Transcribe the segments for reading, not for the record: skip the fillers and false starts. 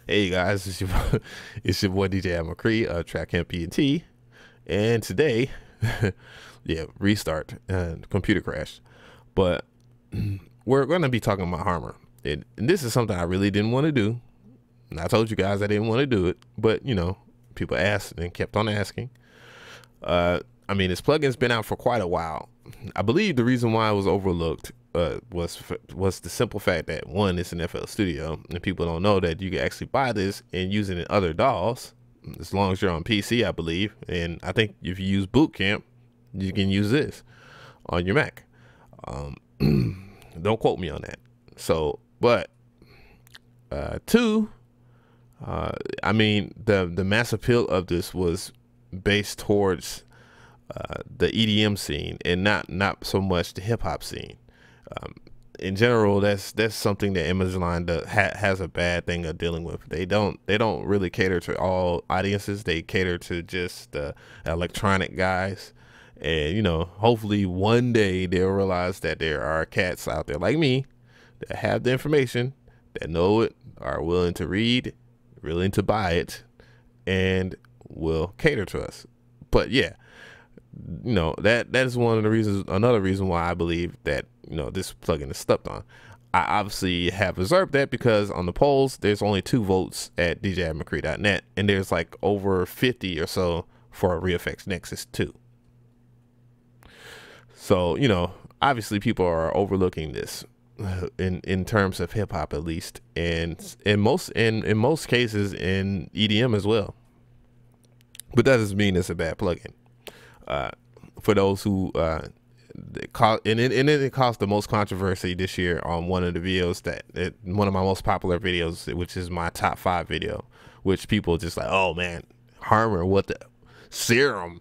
Hey guys, it's your boy DJ McCree, Track MP&T, and today, yeah, restart and computer crash, but we're going to be talking about Harmor, and this is something I really didn't want to do, and I told you guys I didn't want to do it, but you know, people asked and kept on asking. I mean, this plugin's been out for quite a while. I believe the reason why it was overlooked was the simple fact that, one, it's an FL Studio, and people don't know that you can actually buy this and use it in other DAWs, as long as you're on PC, I believe. And I think if you use Boot Camp, you can use this on your Mac. Don't quote me on that. So, but two, I mean, the mass appeal of this was based towards the EDM scene and not so much the hip hop scene. In general, that's something that Image has a bad thing of dealing with. They don't really cater to all audiences. They cater to just the electronic guys, and you know, hopefully one day they'll realize that there are cats out there like me that have the information, that know it, are willing to read, willing to buy it, and will cater to us. But yeah, you know, that is one of the reasons, another reason why I believe that, you know, this plugin is slept on. I obviously have reserved that because on the polls there's only 2 votes at djmccree.net, and there's like over 50 or so for ReFX Nexus 2. So, you know, obviously people are overlooking this in terms of hip hop, at least, and in most cases in EDM as well. But that doesn't mean it's a bad plugin. For those who it caused the most controversy this year on one of the videos one of my most popular videos, which is my top 5 video, which people just like, oh man, Harmor, what the serum.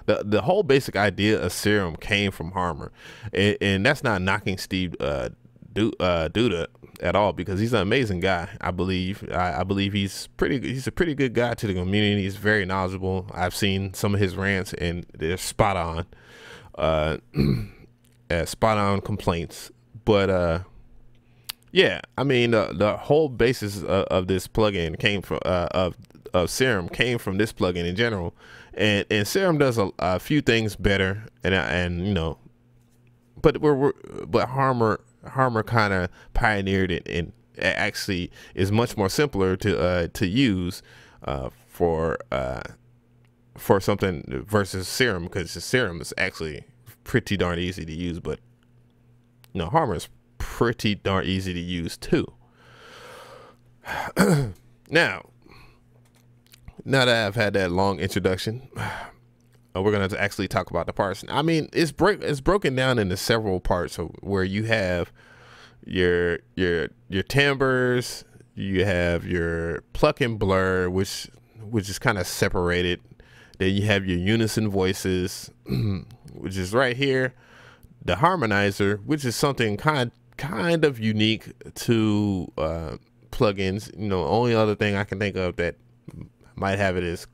The whole basic idea of serum came from Harmor, and that's not knocking Steve Duda at all, because he's an amazing guy. I believe he's a pretty good guy to the community. He's very knowledgeable. I've seen some of his rants and they're spot on, spot on complaints. But yeah, I mean, the whole basis of this plugin came from of Serum came from this plugin in general, and Serum does a few things better, and you know, but Harmor kind of pioneered it, and actually is much more simpler to use for something versus Serum, because the Serum is actually pretty darn easy to use, but you know, Harmor is pretty darn easy to use too. Now that I've had that long introduction, we're going to actually talk about the parts. I mean, it's broken down into several parts, where you have your timbres, you have your pluck and blur, which is kind of separated. Then you have your unison voices, which is right here. The harmonizer, which is something kind of unique to plugins. You know, only other thing I can think of that might have it is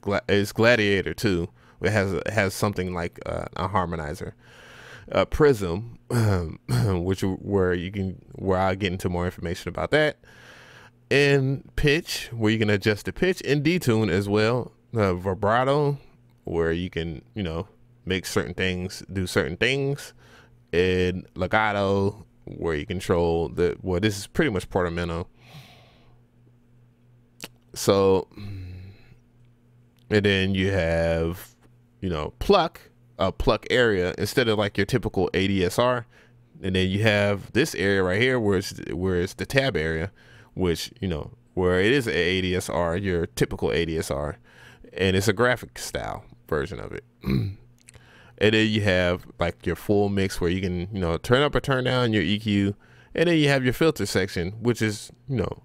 Gladiator 2. It has something like a harmonizer. Prism, where I'll get into more information about that, and pitch, where you can adjust the pitch, and detune as well. Vibrato, where you can, you know, make certain things do certain things, and legato, where you control this is pretty much portamento. So, and then you have, you know, pluck area instead of like your typical ADSR, and then you have this area right here where it's the tab area, which, you know, where it is an ADSR, your typical ADSR, and it's a graphic style version of it. And then you have like your full mix, where you can, you know, turn up or turn down your EQ, and then you have your filter section, which is, you know,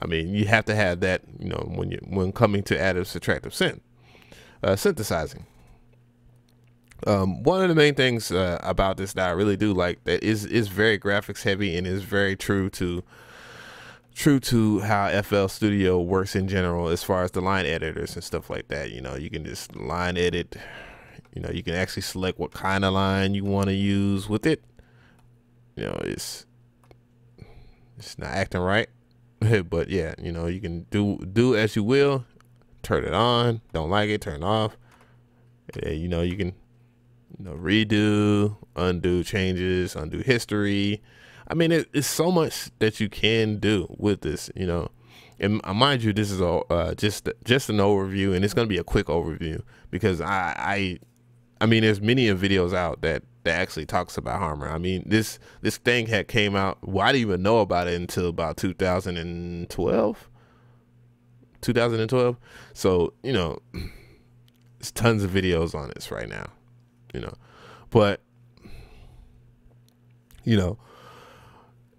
I mean, you have to have that, you know, when coming to additive subtractive synthesizing. One of the main things about this that I really do like, that is very graphics heavy, and is very true to how FL Studio works in general, as far as the line editors and stuff like that. You know, you can just line edit. You know, you can actually select what kind of line you want to use with it. You know, it's not acting right. But yeah, you know, you can do as you will. Turn it on. Don't like it, turn it off. And, you know, you can, you know, redo, undo changes, undo history. I mean, it's so much that you can do with this, you know. And mind you, this is just an overview, and it's going to be a quick overview because I mean, there's many of videos out that actually talks about Harmor. I mean, this thing had came out. Well, I didn't even know about it until about 2012. 2012. So, you know, there's tons of videos on this right now, you know, but, you know,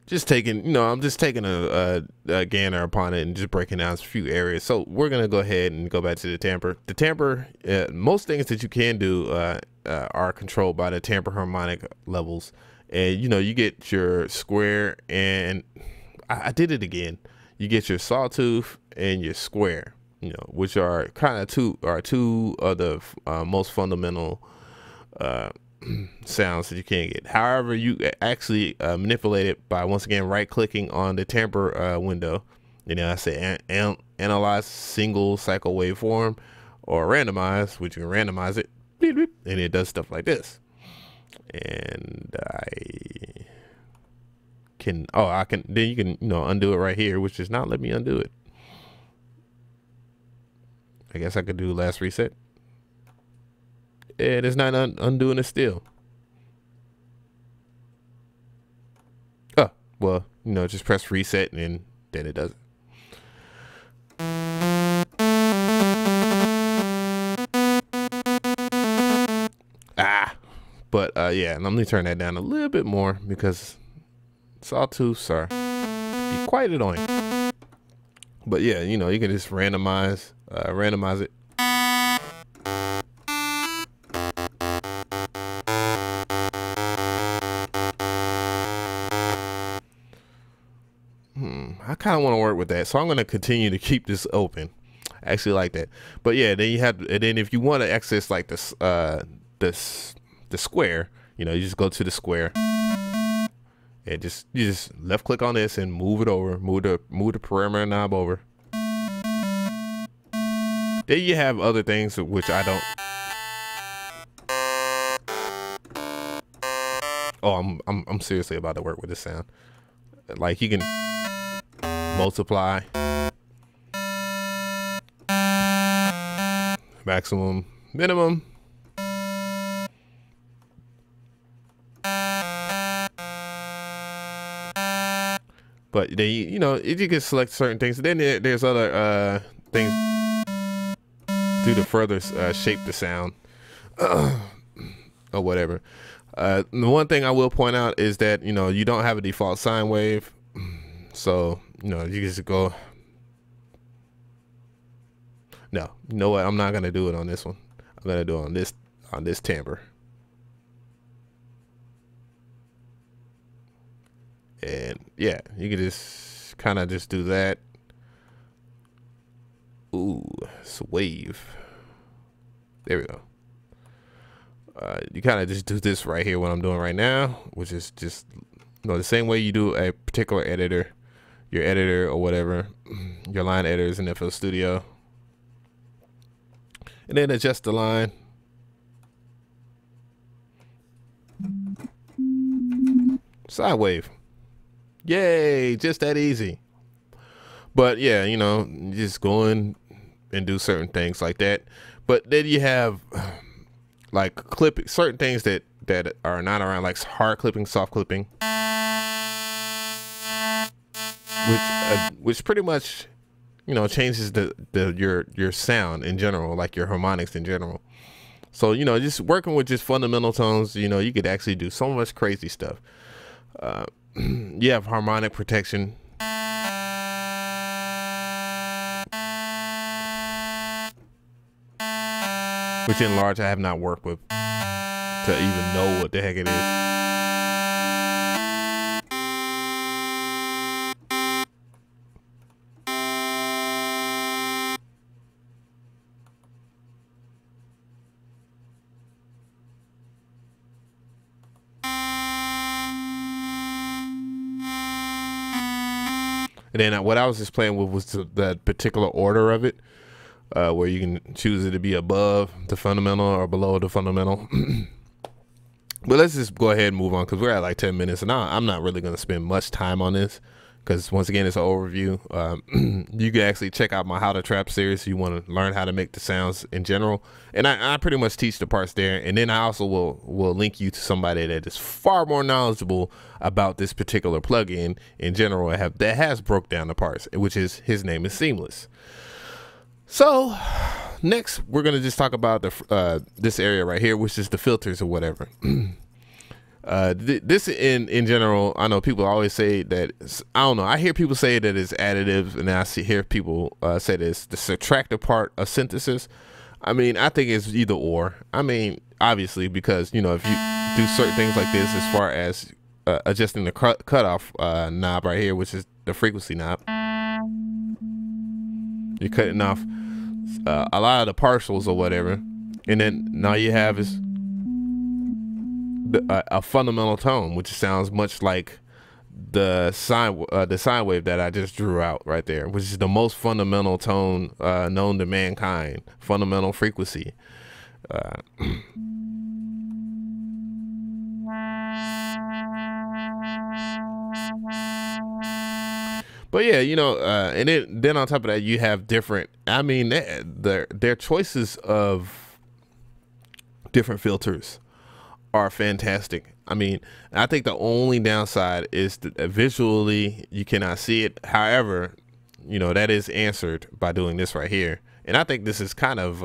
just taking, you know, I'm just taking a gander upon it and just breaking down a few areas. So we're going to go ahead and go back to the timbre. The timbre, most things that you can do are controlled by the timbre harmonic levels. And, you know, you get your square, and I did it again. You get your sawtooth and your square, you know, which are kind of two of the most fundamental sounds that you can get. However, you actually manipulate it by, once again, right clicking on the timbre window. You know, I say analyze single cycle waveform, or randomize, which you can randomize it, beep, beep, and it does stuff like this. And I can then you can, you know, undo it right here, which is not let me undo it. I guess I could do last reset. And it's not undoing it still. Oh, well, you know, just press reset and then it does it. But yeah, let me turn that down a little bit more because sawtooths are be quite annoying. But yeah, you know, you can just randomize it. I kind of want to work with that, so I'm going to continue to keep this open. I actually like that. But yeah, then you have, and then if you want to access like this, the square, you know, you just go to the square and you just left click on this and move it over, move the parameter knob over. Then you have other things which I don't. Oh, I'm seriously about to work with this sound. Like you can multiply, maximum, minimum. But then you know, you can select certain things. Then there's other things do to further shape the sound or whatever. The one thing I will point out is that, you know, you don't have a default sine wave, so, you know, you just go. No, you know what? I'm not gonna do it on this one. I'm gonna do it on this timbre. And yeah, you can just kind of just do that. Ooh, it's a wave. There we go. You kind of just do this right here, what I'm doing right now, which is just, you know, the same way you do a particular editor, your editor or whatever, your line editors in FL Studio. And then adjust the line. Sine wave. Yay, just that easy. But yeah, you know, just go in and do certain things like that. But then you have like clipping, certain things that are not around, like hard clipping, soft clipping, which pretty much, you know, changes your sound in general, like your harmonics in general. So, you know, just working with just fundamental tones, you know, you could actually do so much crazy stuff. You have harmonic protection. Which in large I have not worked with to even know what the heck it is. And then what I was just playing with was the particular order of it, where you can choose it to be above the fundamental or below the fundamental. But let's just go ahead and move on, because we're at like 10 minutes, and I'm not really going to spend much time on this, because once again, it's an overview. You can actually check out my How to Trap series if you want to learn how to make the sounds in general. And I pretty much teach the parts there. And then I also will link you to somebody that is far more knowledgeable about this particular plugin in general that has broke down the parts, which is, his name is Seamless. So next, we're going to just talk about this area right here, which is the filters or whatever. This in general, I know people always say that, I don't know, I hear people say that it's additive, and I hear people say that it's the subtractive part of synthesis. I mean, I think it's either or. I mean, obviously, because, you know, if you do certain things like this, as far as adjusting the cutoff knob right here, which is the frequency knob, you're cutting off a lot of the partials or whatever, and then now you have is a fundamental tone, which sounds much like the sine wave that I just drew out right there, which is the most fundamental tone known to mankind, fundamental frequency. But yeah, you know, and then on top of that, you have different, I mean, their choices of different filters are fantastic. I mean, I think the only downside is that visually you cannot see it. However, you know, that is answered by doing this right here. And I think this is kind of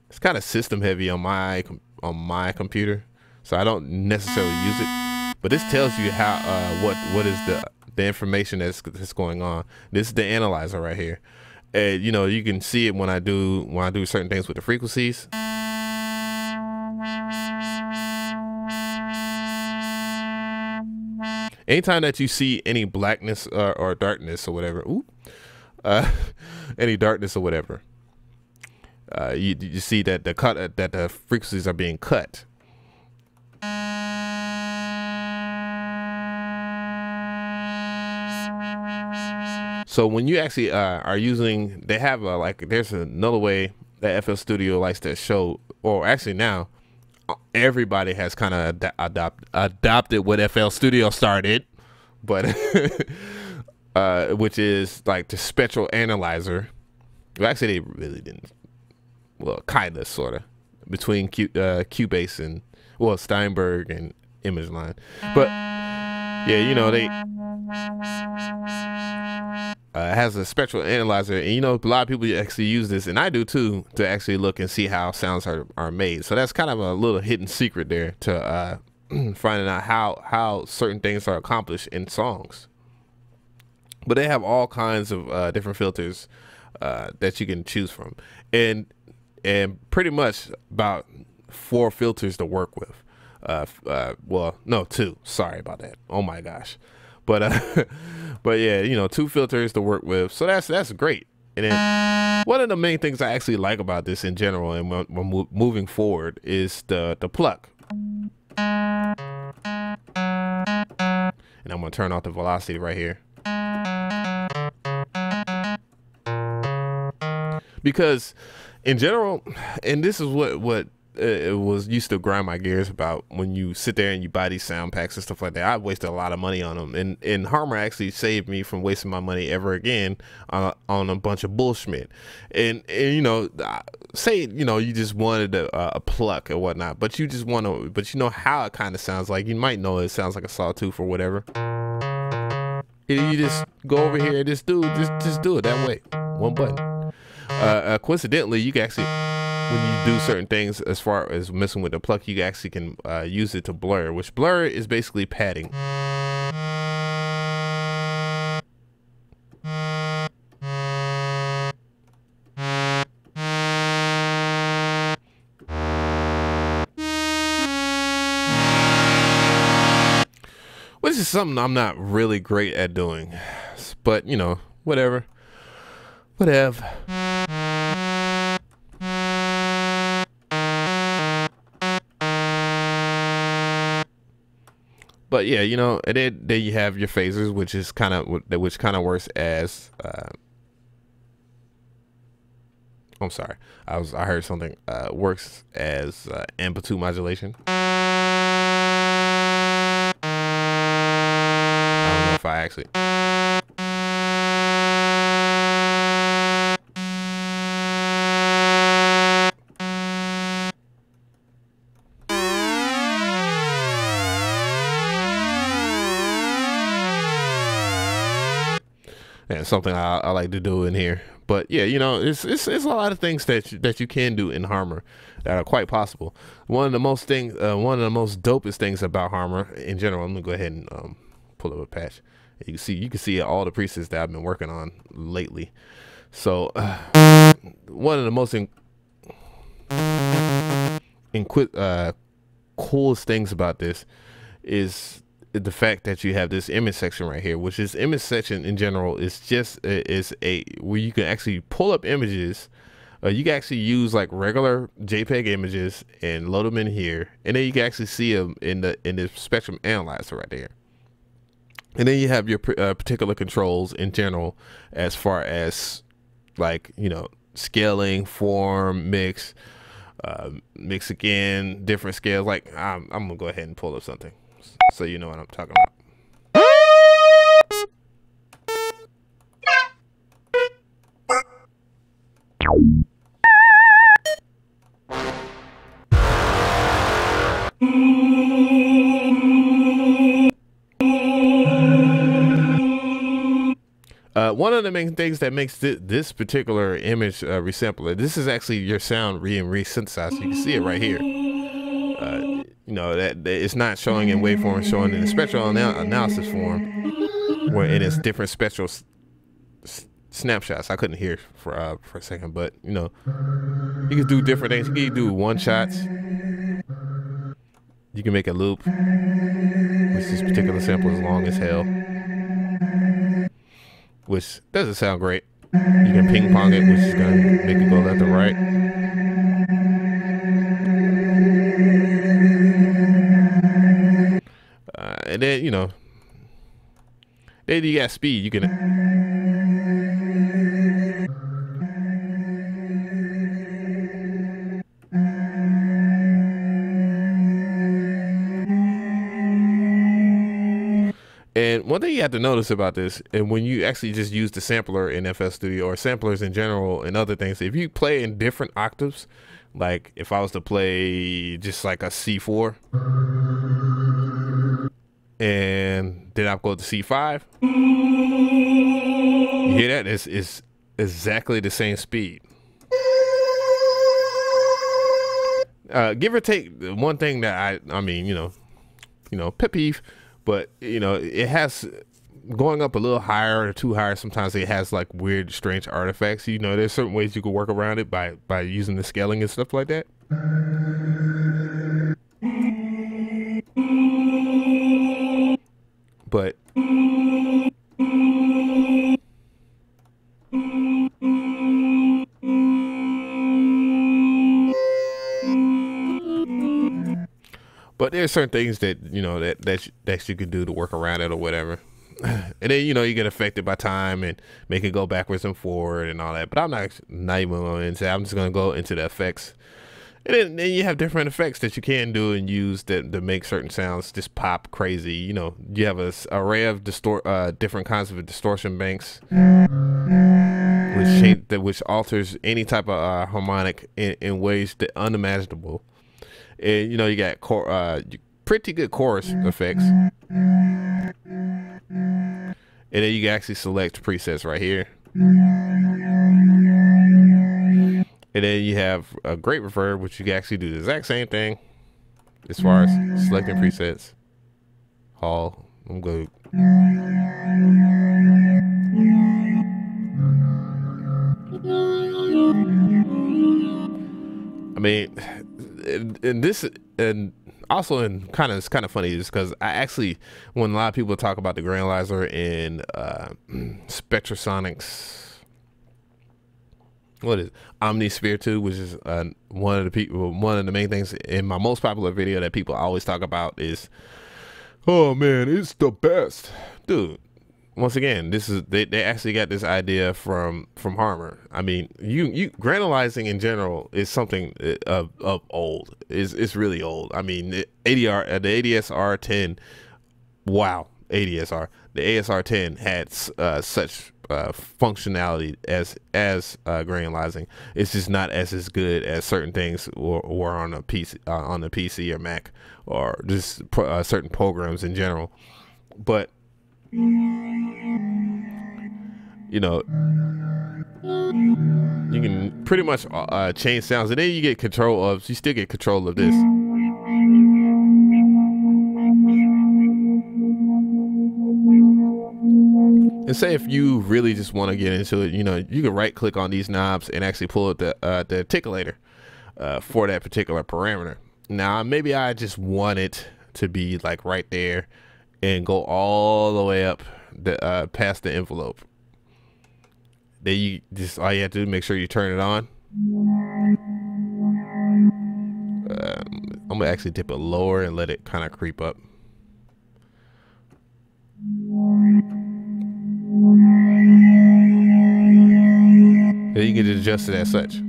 it's kind of system heavy on my computer, so I don't necessarily use it. But this tells you how what is the information that's going on. This is the analyzer right here. And you know, you can see it when I do certain things with the frequencies. Anytime that you see any blackness or darkness or whatever, any darkness or whatever, you see that the frequencies are being cut. So when you actually are using, they have there's another way that FL Studio likes to show, or actually now everybody has kind of adopted what FL Studio started, but which is like the spectral analyzer. Well, actually, they really didn't. Well, kind of, sort of, between Cubase and, well, Steinberg and Image Line. But yeah, you know, they has a spectral analyzer, and you know, a lot of people actually use this, and I do too, to actually look and see how sounds are made. So that's kind of a little hidden secret there to finding out how certain things are accomplished in songs. But they have all kinds of different filters that you can choose from, and pretty much about 4 filters to work with. Well, no, 2. Sorry about that. Oh my gosh. But but yeah, you know, 2 filters to work with, so that's great. And then one of the main things I actually like about this in general, and when moving forward, is the Pluck. And I'm gonna turn off the velocity right here, because in general, and this is what it was used to grind my gears about, when you sit there and you buy these sound packs and stuff like that. I wasted a lot of money on them, and Harmor actually saved me from wasting my money ever again on a bunch of bullshit. And you know, say, you know, you just wanted a Pluck or whatnot, but you just want to, but you know how it kind of sounds like. You might know it sounds like a sawtooth or whatever. And you just go over here and just do it that way, one button. Coincidentally, you can actually, when you do certain things as far as messing with the Pluck, you actually can use it to blur, which blur is basically padding. Which is something I'm not really great at doing, but you know, whatever. But yeah, you know, and then you have your phasers, which kind of works as I'm sorry, I heard something, works as amplitude modulation. I don't know if I actually and something I like to do in here. But yeah, you know, it's a lot of things that you can do in Harmor that are quite possible. One of the most dopest things about Harmor in general. I'm gonna go ahead and pull up a patch. You can see all the presets that I've been working on lately. So one of the most coolest things about this is the fact that you have this image section right here, which is image section in general is just where you can actually pull up images. You can actually use like regular JPEG images and load them in here, and then you can actually see them in the spectrum analyzer right there. And then you have your particular controls in general, as far as like, you know, scaling, form, mix again, different scales. Like I'm gonna go ahead and pull up something so you know what I'm talking about. One of the main things that makes this particular image resampler, this is actually your sound being resynthesized. You can see it right here. You know, that it's not showing in waveform, it's showing in the spectral analysis form, where it is different spectral snapshots. I couldn't hear for a second, but you know, you can do different things. You can do one shots. You can make a loop, which this particular sample is long as hell, which doesn't sound great. You can ping pong it, which is gonna make it go left and right. And then, you know, then you got speed. You can and one thing you have to notice about this, and when you actually just use the sampler in FL Studio or samplers in general and other things, if you play in different octaves, like if I was to play just like a C4 and then I go to C5, you hear that? It's exactly the same speed. Give or take, one thing that I mean, you know, pet peeve, but you know, it has going up a little higher or too higher. Sometimes it has like weird, strange artifacts. You know, there's certain ways you can work around it by using the scaling and stuff like that. But there's certain things that, you know, that you could do to work around it or whatever. And then, you know, you get affected by time and make it go backwards and forward and all that. But I'm not even going to say. I'm just going to go into the effects. And then you have different effects that you can do and use that make certain sounds just pop crazy. You know, you have an array of different kinds of distortion banks, which alters any type of harmonic in ways that unimaginable. And you know, you got pretty good chorus effects, and then you can actually select presets right here. And then you have a great reverb, which you can actually do the exact same thing as far as selecting presets. Hall, I'm good. I mean, and also it's kind of funny is because I actually, when a lot of people talk about the Grandlizer in Spectrasonics, what is it? Omnisphere 2, which is one of the main things in my most popular video that people always talk about is oh man, it's the best, dude. Once again, this is they actually got this idea from Harmor. I mean, you granulizing in general is something of old. It's really old. I mean, the ADR, the ADSR10, wow, ADSR, the ASR10 had such functionality as granulizing. It's just not as good as certain things were on a PC or Mac, or just certain programs in general. But you know, you can pretty much change sounds, and then you still get control of this. And say if you really just want to get into it, you know, you can right click on these knobs and actually pull up the articulator for that particular parameter. Now, maybe I just want it to be like right there and go all the way up past the envelope. Then you just, all you have to do is make sure you turn it on. I'm gonna actually dip it lower and let it kind of creep up. Then you can just adjust it as such.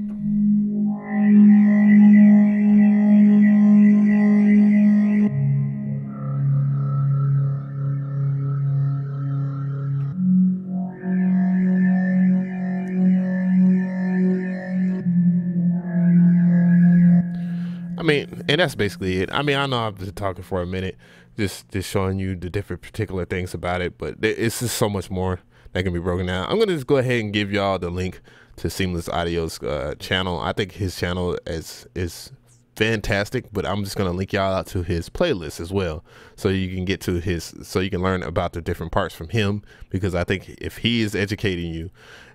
I mean, and that's basically it. I mean, I know I've been talking for a minute, just showing you the different particular things about it, but it's just so much more that can be broken down. I'm gonna just go ahead and give y'all the link to Seamless Audio's channel. I think his channel is fantastic, but I'm just gonna link y'all out to his playlist as well, so you can get to so you can learn about the different parts from him, because I think if he is educating you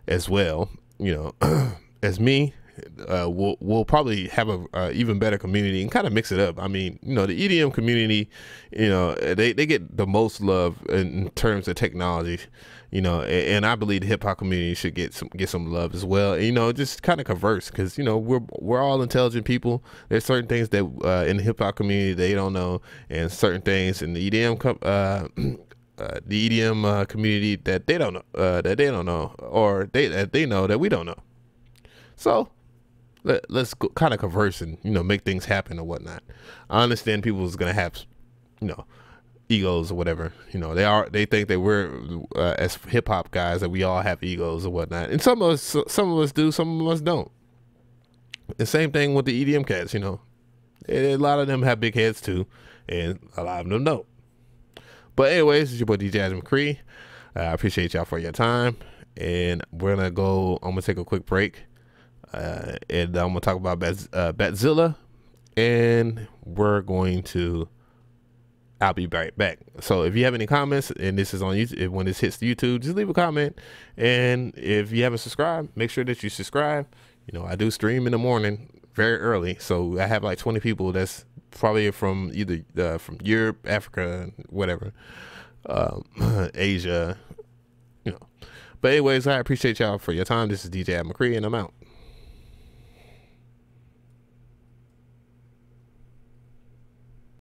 as well, you know, as me, we'll probably have a even better community and kind of mix it up. I mean, you know, the EDM community, you know, they get the most love in terms of technology, you know, and I believe the hip hop community should get some love as well. And, you know, just kind of converse, because, you know, we're all intelligent people. There's certain things that in the hip hop community they don't know, and certain things in the EDM community that they don't know, or they know that we don't know. So let's kind of converse and, you know, make things happen or whatnot. I understand people is gonna have, you know, egos or whatever. You know, they think that we're as hip hop guys that we all have egos or whatnot, and some of us do, some of us don't. The same thing with the EDM cats. You know, a lot of them have big heads too, and a lot of them don't. But anyways, it's your boy DJ McCree. I appreciate y'all for your time, and I'm gonna take a quick break. And I'm gonna talk about Batzilla, and I'll be right back. So if you have any comments, and this is on YouTube, when this hits YouTube, just leave a comment. And if you haven't subscribed, make sure that you subscribe. You know, I do stream in the morning very early, so I have like 20 people that's probably from either from Europe, Africa, whatever, Asia, you know. But anyways, I appreciate y'all for your time. This is DJ McCree, and I'm out.